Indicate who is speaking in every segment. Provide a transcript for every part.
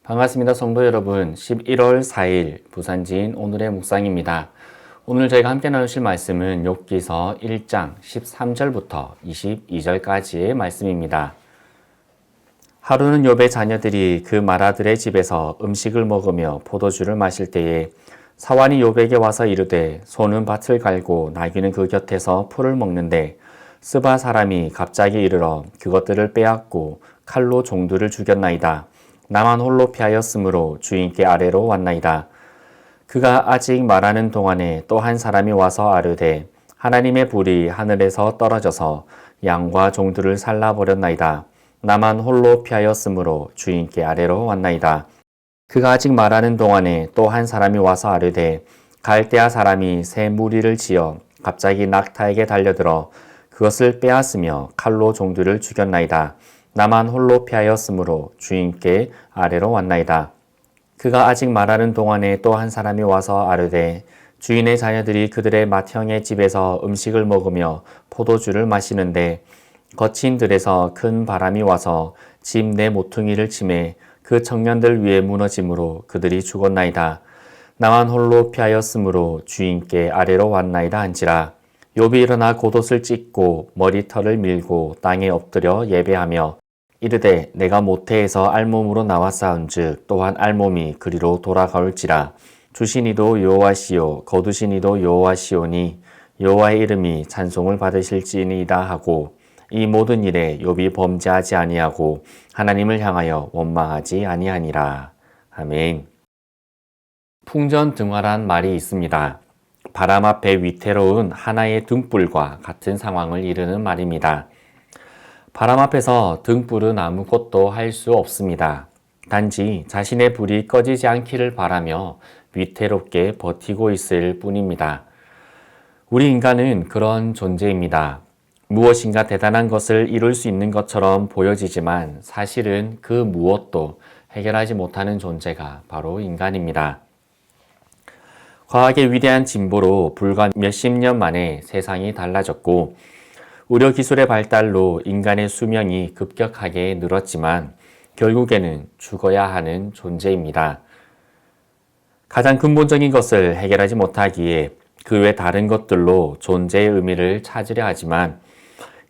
Speaker 1: 반갑습니다. 성도 여러분, 11월 4일 부산지인 오늘의 묵상입니다. 오늘 저희가 함께 나누실 말씀은 욥기서 1장 13절부터 22절까지의 말씀입니다. 하루는 욥의 자녀들이 그 마라들의 집에서 음식을 먹으며 포도주를 마실 때에 사환이 욥에게 와서 이르되 소는 밭을 갈고 나귀는 그 곁에서 풀을 먹는데 스바 사람이 갑자기 이르러 그것들을 빼앗고 칼로 종들을 죽였나이다. 나만 홀로 피하였으므로 주인께 아래로 왔나이다. 그가 아직 말하는 동안에 또 한 사람이 와서 아뢰되 하나님의 불이 하늘에서 떨어져서 양과 종들을 살라버렸나이다. 나만 홀로 피하였으므로 주인께 아래로 왔나이다. 그가 아직 말하는 동안에 또 한 사람이 와서 아뢰되 갈대아 사람이 새 무리를 지어 갑자기 낙타에게 달려들어 그것을 빼앗으며 칼로 종들을 죽였나이다. 나만 홀로 피하였으므로 주인께 아래로 왔나이다. 그가 아직 말하는 동안에 또 한 사람이 와서 아뢰되 주인의 자녀들이 그들의 맏형의 집에서 음식을 먹으며 포도주를 마시는데 거친 들에서 큰 바람이 와서 집 내 모퉁이를 치매 그 청년들 위에 무너짐으로 그들이 죽었나이다. 나만 홀로 피하였으므로 주인께 아래로 왔나이다 한지라. 욥이 일어나 겉옷을 찢고 머리털을 밀고 땅에 엎드려 예배하며 이르되 내가 모태에서 알몸으로 나왔사온즉 또한 알몸이 그리로 돌아가올지라. 주시니도 여호와시요 거두시니도 여호와시오니 여호와의 이름이 찬송을 받으실지니이다 하고 이 모든 일에 욥이 범죄하지 아니하고 하나님을 향하여 원망하지 아니하니라. 아멘. 풍전등화란 말이 있습니다. 바람 앞에 위태로운 하나의 등불과 같은 상황을 이르는 말입니다. 바람 앞에서 등불은 아무것도 할 수 없습니다. 단지 자신의 불이 꺼지지 않기를 바라며 위태롭게 버티고 있을 뿐입니다. 우리 인간은 그런 존재입니다. 무엇인가 대단한 것을 이룰 수 있는 것처럼 보여지지만 사실은 그 무엇도 해결하지 못하는 존재가 바로 인간입니다. 과학의 위대한 진보로 불과 몇십 년 만에 세상이 달라졌고 의료기술의 발달로 인간의 수명이 급격하게 늘었지만 결국에는 죽어야 하는 존재입니다. 가장 근본적인 것을 해결하지 못하기에 그 외 다른 것들로 존재의 의미를 찾으려 하지만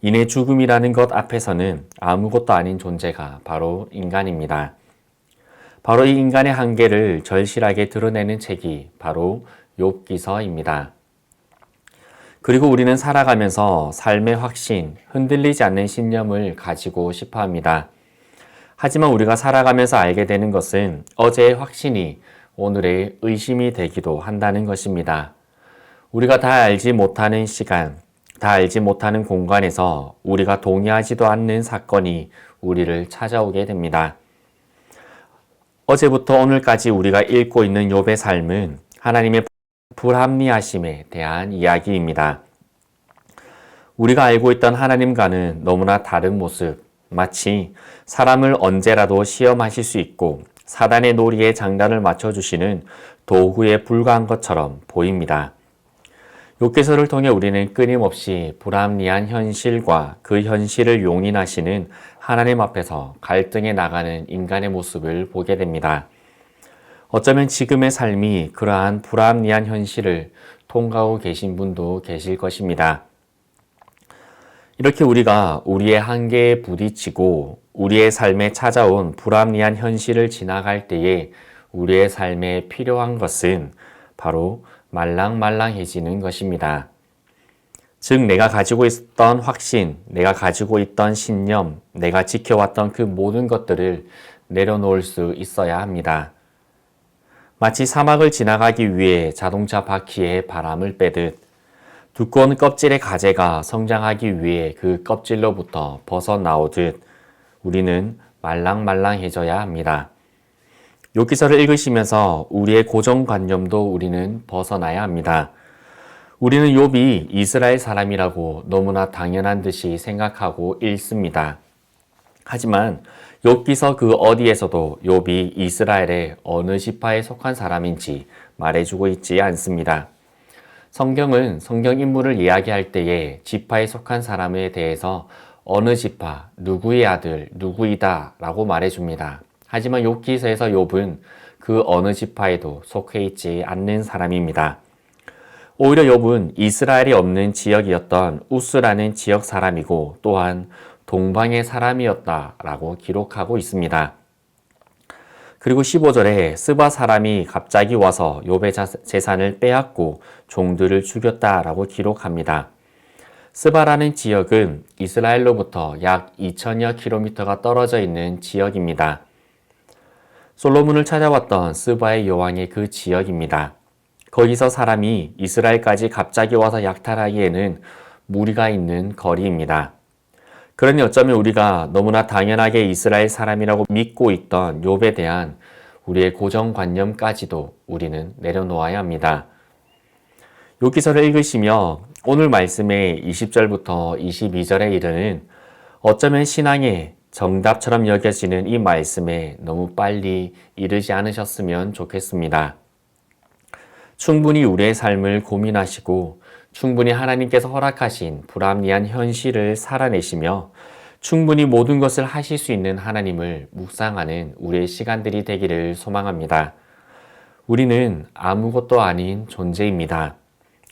Speaker 1: 이내 죽음이라는 것 앞에서는 아무것도 아닌 존재가 바로 인간입니다. 바로 이 인간의 한계를 절실하게 드러내는 책이 바로 욥기서입니다. 그리고 우리는 살아가면서 삶의 확신, 흔들리지 않는 신념을 가지고 싶어 합니다. 하지만 우리가 살아가면서 알게 되는 것은 어제의 확신이 오늘의 의심이 되기도 한다는 것입니다. 우리가 다 알지 못하는 시간, 다 알지 못하는 공간에서 우리가 동의하지도 않는 사건이 우리를 찾아오게 됩니다. 어제부터 오늘까지 우리가 읽고 있는 욥의 삶은 하나님의 불합리하심에 대한 이야기입니다. 우리가 알고 있던 하나님과는 너무나 다른 모습, 마치 사람을 언제라도 시험하실 수 있고 사단의 놀이에 장단을 맞춰주시는 도구에 불과한 것처럼 보입니다. 욥기서를 통해 우리는 끊임없이 불합리한 현실과 그 현실을 용인하시는 하나님 앞에서 갈등해 나가는 인간의 모습을 보게 됩니다. 어쩌면 지금의 삶이 그러한 불합리한 현실을 통과하고 계신 분도 계실 것입니다. 이렇게 우리가 우리의 한계에 부딪히고 우리의 삶에 찾아온 불합리한 현실을 지나갈 때에 우리의 삶에 필요한 것은 바로 말랑말랑해지는 것입니다. 즉 내가 가지고 있던 확신, 내가 가지고 있던 신념, 내가 지켜왔던 그 모든 것들을 내려놓을 수 있어야 합니다. 마치 사막을 지나가기 위해 자동차 바퀴에 바람을 빼듯 두꺼운 껍질의 가재가 성장하기 위해 그 껍질로부터 벗어나오듯 우리는 말랑말랑해져야 합니다. 욥기서를 읽으시면서 우리의 고정관념도 우리는 벗어나야 합니다. 우리는 욥이 이스라엘 사람이라고 너무나 당연한 듯이 생각하고 읽습니다. 하지만 욥기서 그 어디에서도 욥이 이스라엘의 어느 지파에 속한 사람인지 말해주고 있지 않습니다. 성경은 성경 인물을 이야기할 때에 지파에 속한 사람에 대해서 어느 지파, 누구의 아들, 누구이다 라고 말해줍니다. 하지만 욥기서에서 욥은 그 어느 지파에도 속해 있지 않는 사람입니다. 오히려 욥은 이스라엘이 없는 지역이었던 우스라는 지역 사람이고 또한 동방의 사람이었다라고 기록하고 있습니다. 그리고 15절에 스바 사람이 갑자기 와서 욥의 재산을 빼앗고 종들을 죽였다라고 기록합니다. 스바라는 지역은 이스라엘로부터 약 2000여 킬로미터가 떨어져 있는 지역입니다. 솔로몬을 찾아왔던 스바의 여왕의 그 지역입니다. 거기서 사람이 이스라엘까지 갑자기 와서 약탈하기에는 무리가 있는 거리입니다. 그러니 어쩌면 우리가 너무나 당연하게 이스라엘 사람이라고 믿고 있던 욥에 대한 우리의 고정관념까지도 우리는 내려놓아야 합니다. 욥기서를 읽으시며 오늘 말씀의 20절부터 22절에 이르는 어쩌면 신앙의 정답처럼 여겨지는 이 말씀에 너무 빨리 이르지 않으셨으면 좋겠습니다. 충분히 우리의 삶을 고민하시고 충분히 하나님께서 허락하신 불합리한 현실을 살아내시며 충분히 모든 것을 하실 수 있는 하나님을 묵상하는 우리의 시간들이 되기를 소망합니다. 우리는 아무것도 아닌 존재입니다.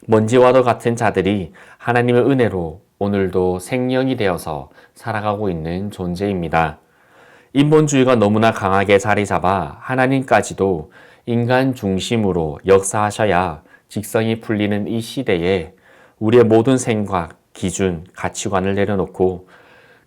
Speaker 1: 먼지와도 같은 자들이 하나님의 은혜로 오늘도 생명이 되어서 살아가고 있는 존재입니다. 인본주의가 너무나 강하게 자리 잡아 하나님까지도 인간 중심으로 역사하셔야 직성이 풀리는 이 시대에 우리의 모든 생각, 기준, 가치관을 내려놓고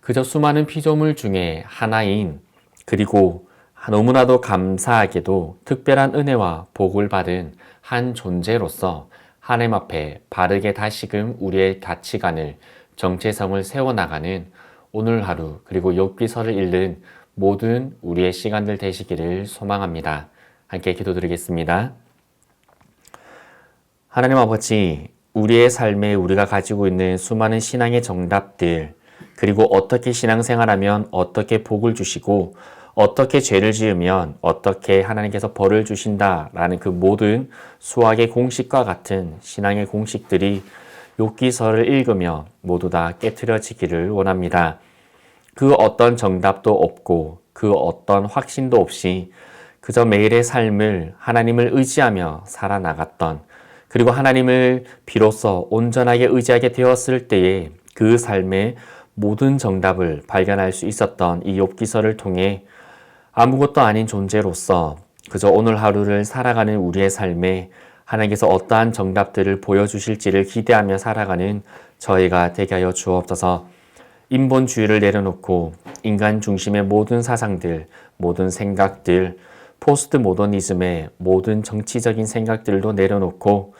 Speaker 1: 그저 수많은 피조물 중에 하나인 그리고 너무나도 감사하게도 특별한 은혜와 복을 받은 한 존재로서 하나님 앞에 바르게 다시금 우리의 가치관을 정체성을 세워나가는 오늘 하루 그리고 욥기서를 읽는 모든 우리의 시간들 되시기를 소망합니다. 함께 기도드리겠습니다. 하나님 아버지, 우리의 삶에 우리가 가지고 있는 수많은 신앙의 정답들 그리고 어떻게 신앙생활하면 어떻게 복을 주시고 어떻게 죄를 지으면 어떻게 하나님께서 벌을 주신다라는 그 모든 수학의 공식과 같은 신앙의 공식들이 욥기서를 읽으며 모두 다 깨트려지기를 원합니다. 그 어떤 정답도 없고 그 어떤 확신도 없이 그저 매일의 삶을 하나님을 의지하며 살아나갔던 그리고 하나님을 비로소 온전하게 의지하게 되었을 때에 그 삶의 모든 정답을 발견할 수 있었던 이 욥기서를 통해 아무것도 아닌 존재로서 그저 오늘 하루를 살아가는 우리의 삶에 하나님께서 어떠한 정답들을 보여주실지를 기대하며 살아가는 저희가 되게 하여 주옵소서. 인본주의를 내려놓고 인간 중심의 모든 사상들, 모든 생각들, 포스트 모더니즘의 모든 정치적인 생각들도 내려놓고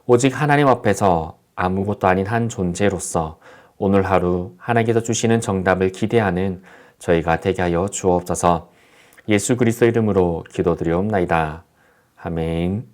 Speaker 1: 오직 하나님 앞에서 아무것도 아닌 한 존재로서 오늘 하루 하나님께서 주시는 정답을 기대하는 저희가 되게 하여 주옵소서. 예수 그리스도 이름으로 기도드리옵나이다. 아멘.